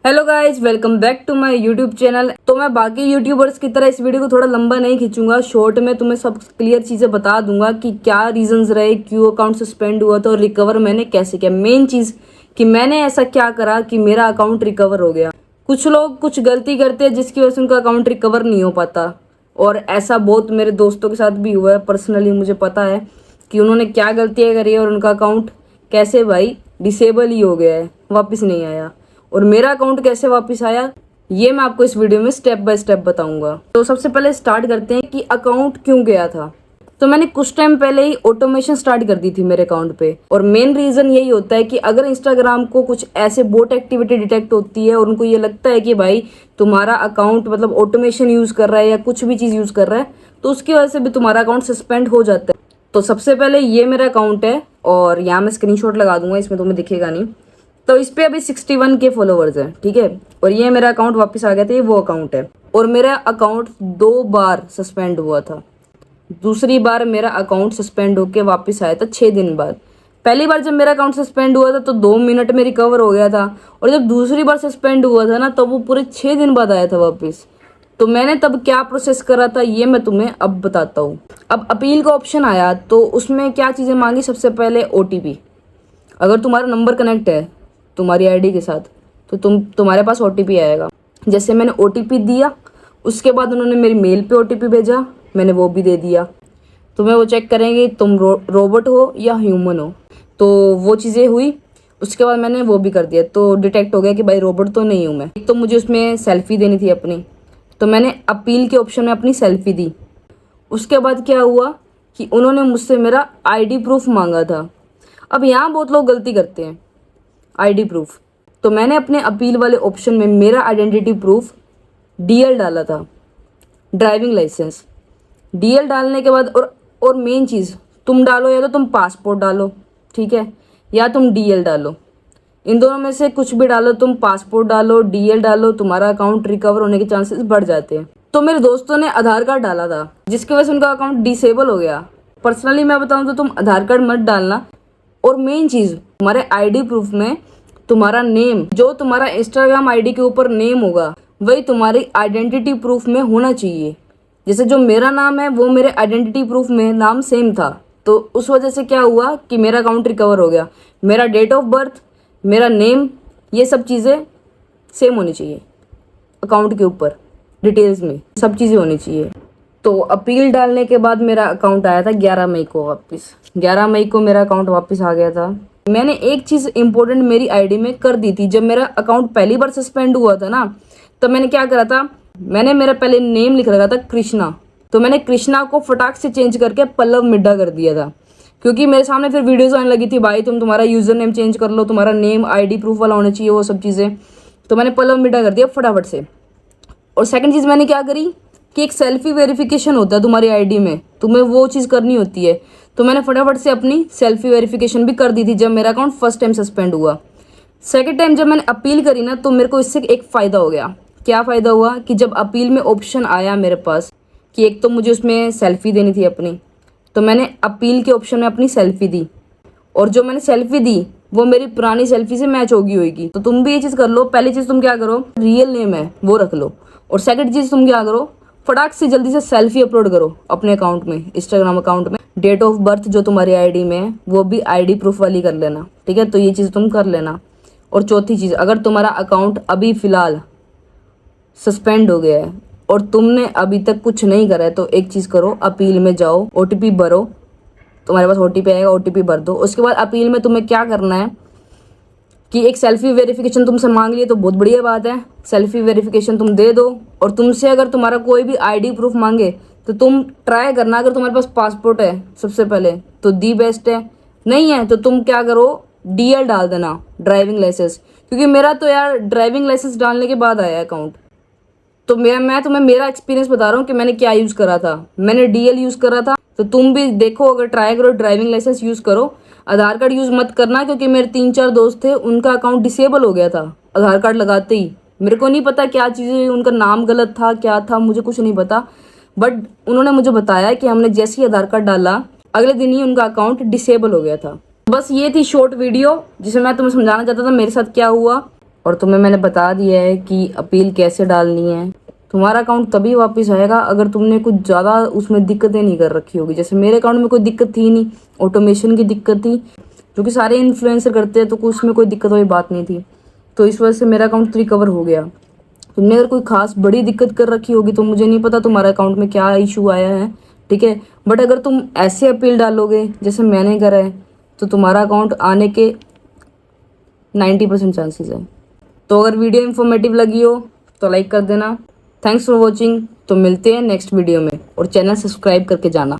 Hello guys, welcome back to my YouTube channel. तो मैं बाकी यूट्यूबर्स की तरह इस वीडियो को थोड़ा लंबा नहीं खींचूंगा। शॉर्ट में तुम्हें सब क्लियर चीज़ें बता दूंगा कि क्या रीजंस रहे, क्यों अकाउंट सस्पेंड हुआ था और रिकवर मैंने कैसे किया। मेन चीज़ कि मैंने ऐसा क्या करा कि मेरा अकाउंट रिकवर हो गया। कुछ लोग कुछ गलती करते हैं जिसकी वजह से उनका अकाउंट रिकवर नहीं हो पाता, और ऐसा बहुत मेरे दोस्तों के साथ भी हुआ है। पर्सनली मुझे पता है कि उन्होंने क्या गलतियाँ करी है और उनका अकाउंट कैसे भाई डिसेबल ही हो गया है, वापस नहीं आया। और मेरा अकाउंट कैसे वापस आया ये मैं आपको इस वीडियो में स्टेप बाय स्टेप बताऊंगा। तो सबसे पहले स्टार्ट करते हैं कि अकाउंट क्यों गया था। तो मैंने कुछ टाइम पहले ही ऑटोमेशन स्टार्ट कर दी थी मेरे अकाउंट पे, और मेन रीजन यही होता है कि अगर इंस्टाग्राम को कुछ ऐसे बोट एक्टिविटी डिटेक्ट होती है और उनको ये लगता है कि भाई तुम्हारा अकाउंट मतलब ऑटोमेशन यूज कर रहा है या कुछ भी चीज यूज कर रहा है, तो उसकी वजह से भी तुम्हारा अकाउंट सस्पेंड हो जाता है। तो सबसे पहले ये मेरा अकाउंट है, और यहाँ मैं स्क्रीनशॉट लगा दूंगा, इसमें तुम्हें दिखेगा नहीं। तो इस पे अभी 61 के फॉलोवर्स हैं, ठीक है। और ये मेरा अकाउंट वापस आ गया था, ये वो अकाउंट है। और मेरा अकाउंट 2 बार सस्पेंड हुआ था। दूसरी बार मेरा अकाउंट सस्पेंड होके वापस आया था 6 दिन बाद। पहली बार जब मेरा अकाउंट सस्पेंड हुआ था तो 2 मिनट में रिकवर हो गया था, और जब दूसरी बार सस्पेंड हुआ था ना तब वो पूरे 6 दिन बाद आया था वापस। तो मैंने तब क्या प्रोसेस करा था ये मैं तुम्हें अब बताता हूँ। अब अपील का ऑप्शन आया तो उसमें क्या चीज़ें मांगी। सबसे पहले OTP। अगर तुम्हारा नंबर कनेक्ट है तुम्हारी आईडी के साथ तो तुम्हारे पास OTP आएगा। जैसे मैंने OTP दिया, उसके बाद उन्होंने मेरी मेल पे OTP भेजा, मैंने वो भी दे दिया। तुम्हें वो चेक करेंगे तुम रोबोट हो या ह्यूमन हो, तो वो चीज़ें हुई। उसके बाद मैंने वो भी कर दिया, तो डिटेक्ट हो गया कि भाई रोबोट तो नहीं हूँ मैं। एक तो मुझे उसमें सेल्फी देनी थी अपनी, तो मैंने अपील के ऑप्शन में अपनी सेल्फी दी। उसके बाद क्या हुआ कि उन्होंने मुझसे मेरा ID प्रूफ मांगा था। अब यहाँ बहुत लोग गलती करते हैं, ID प्रूफ। तो मैंने अपने अपील वाले ऑप्शन में मेरा आइडेंटिटी प्रूफ DL डाला था, ड्राइविंग लाइसेंस। DL डालने के बाद और मेन चीज़ तुम डालो, या तो तुम पासपोर्ट डालो, ठीक है, या तुम DL डालो। इन दोनों में से कुछ भी डालो, तुम पासपोर्ट डालो, DL डालो, तुम्हारा अकाउंट रिकवर होने के चांसेस बढ़ जाते हैं। तो मेरे दोस्तों ने आधार कार्ड डाला था, जिसकी वजह से उनका अकाउंट डिसेबल हो गया। पर्सनली मैं बताऊं तो तुम आधार कार्ड मत डालना। और मेन चीज़ तुम्हारे ID प्रूफ में तुम्हारा नेम, जो तुम्हारा इंस्टाग्राम ID के ऊपर नेम होगा वही तुम्हारी आइडेंटिटी प्रूफ में होना चाहिए। जैसे जो मेरा नाम है वो मेरे आइडेंटिटी प्रूफ में नाम सेम था, तो उस वजह से क्या हुआ कि मेरा अकाउंट रिकवर हो गया। मेरा डेट ऑफ बर्थ, मेरा नेम, ये सब चीज़ें सेम होनी चाहिए अकाउंट के ऊपर, डिटेल्स में सब चीज़ें होनी चाहिए। तो अपील डालने के बाद मेरा अकाउंट आया था 11 मई को वापस। 11 मई को मेरा अकाउंट वापस आ गया था। मैंने एक चीज़ इंपॉर्टेंट मेरी ID में कर दी थी। जब मेरा अकाउंट पहली बार सस्पेंड हुआ था ना, तो मैंने क्या करा था, मैंने मेरा पहले नेम लिख रखा था कृष्णा, तो मैंने कृष्णा को फटाक से चेंज करके पल्लव मिड्ढा कर दिया था। क्योंकि मेरे सामने फिर वीडियोस आने लगी थी, भाई तुम्हारा यूजर नेम चेंज कर लो, तुम्हारा नेम ID प्रूफ वाला होना चाहिए, वो सब चीज़ें। तो मैंने पल्लव मिड्ढा कर दिया फटाफट से। और सेकंड चीज़ मैंने क्या करी कि एक सेल्फी वेरिफिकेशन होता है तुम्हारी ID में, तुम्हें वो चीज़ करनी होती है। तो मैंने फटाफट से अपनी सेल्फी वेरिफिकेशन भी कर दी थी जब मेरा अकाउंट फर्स्ट टाइम सस्पेंड हुआ। सेकंड टाइम जब मैंने अपील करी ना, तो मेरे को इससे एक फ़ायदा हो गया। क्या फ़ायदा हुआ कि जब अपील में ऑप्शन आया मेरे पास कि एक तो मुझे उसमें सेल्फी देनी थी अपनी, तो मैंने अपील के ऑप्शन में अपनी सेल्फी दी, और जो मैंने सेल्फी दी वो मेरी पुरानी सेल्फी से मैच होगी। तो तुम भी ये चीज़ कर लो। पहली चीज़ तुम क्या करो, रियल नेम है वो रख लो। और सेकंड चीज़ तुम क्या करो, फटाक से जल्दी से सेल्फी अपलोड करो अपने अकाउंट में, इंस्टाग्राम अकाउंट में। डेट ऑफ बर्थ जो तुम्हारी ID में है वो भी ID प्रूफ वाली कर लेना, ठीक है। तो ये चीज़ तुम कर लेना। और चौथी चीज़, अगर तुम्हारा अकाउंट अभी फ़िलहाल सस्पेंड हो गया है और तुमने अभी तक कुछ नहीं करा है, तो एक चीज़ करो, अपील में जाओ, OTP भरो। तुम्हारे पास OTP आएगा, OTP भर दो। उसके बाद अपील में तुम्हें क्या करना है कि एक सेल्फी वेरिफिकेशन तुमसे मांग लिए, तो बहुत बढ़िया बात है, सेल्फी वेरिफिकेशन तुम दे दो। और तुमसे अगर तुम्हारा कोई भी ID प्रूफ मांगे तो तुम ट्राई करना, अगर तुम्हारे पास पासपोर्ट है सबसे पहले तो दी बेस्ट है, नहीं है तो तुम क्या करो, DL डाल देना, ड्राइविंग लाइसेंस। क्योंकि मेरा तो यार ड्राइविंग लाइसेंस डालने के बाद आया अकाउंट। तो मैं तुम्हें मेरा एक्सपीरियंस बता रहा हूँ कि मैंने क्या यूज़ करा था। मैंने DL यूज़ करा था, तो तुम भी देखो, अगर ट्राई करो ड्राइविंग लाइसेंस यूज़ करो। आधार कार्ड यूज़ मत करना, क्योंकि मेरे 3-4 दोस्त थे उनका अकाउंट डिसेबल हो गया था आधार कार्ड लगाते ही। मेरे को नहीं पता क्या चीज़ें, उनका नाम गलत था, क्या था, मुझे कुछ नहीं पता। बट उन्होंने मुझे बताया कि हमने जैसे ही आधार कार्ड डाला अगले दिन ही उनका अकाउंट डिसेबल हो गया था। बस ये थी शॉर्ट वीडियो जिसमें मैं तुम्हें समझाना चाहता था मेरे साथ क्या हुआ। और तुम्हें मैंने बता दिया है कि अपील कैसे डालनी है। तुम्हारा अकाउंट तभी वापस आएगा अगर तुमने कुछ ज़्यादा उसमें दिक्कतें नहीं कर रखी होगी। जैसे मेरे अकाउंट में कोई दिक्कत थी नहीं, ऑटोमेशन की दिक्कत थी, जो कि सारे इन्फ्लुएंसर करते हैं, तो उसमें कोई दिक्कत वाली बात नहीं थी। तो इस वजह से मेरा अकाउंट रिकवर हो गया। तुमने अगर कोई खास बड़ी दिक्कत कर रखी होगी तो मुझे नहीं पता तुम्हारे अकाउंट में क्या इशू आया है, ठीक है। बट अगर तुम ऐसे अपील डालोगे जैसे मैंने करा है तो तुम्हारा अकाउंट आने के 90% चांसेस है। तो अगर वीडियो इन्फॉर्मेटिव लगी हो तो लाइक कर देना। Thanks for watching. तो मिलते हैं नेक्स्ट वीडियो में, और चैनल सब्सक्राइब करके जाना।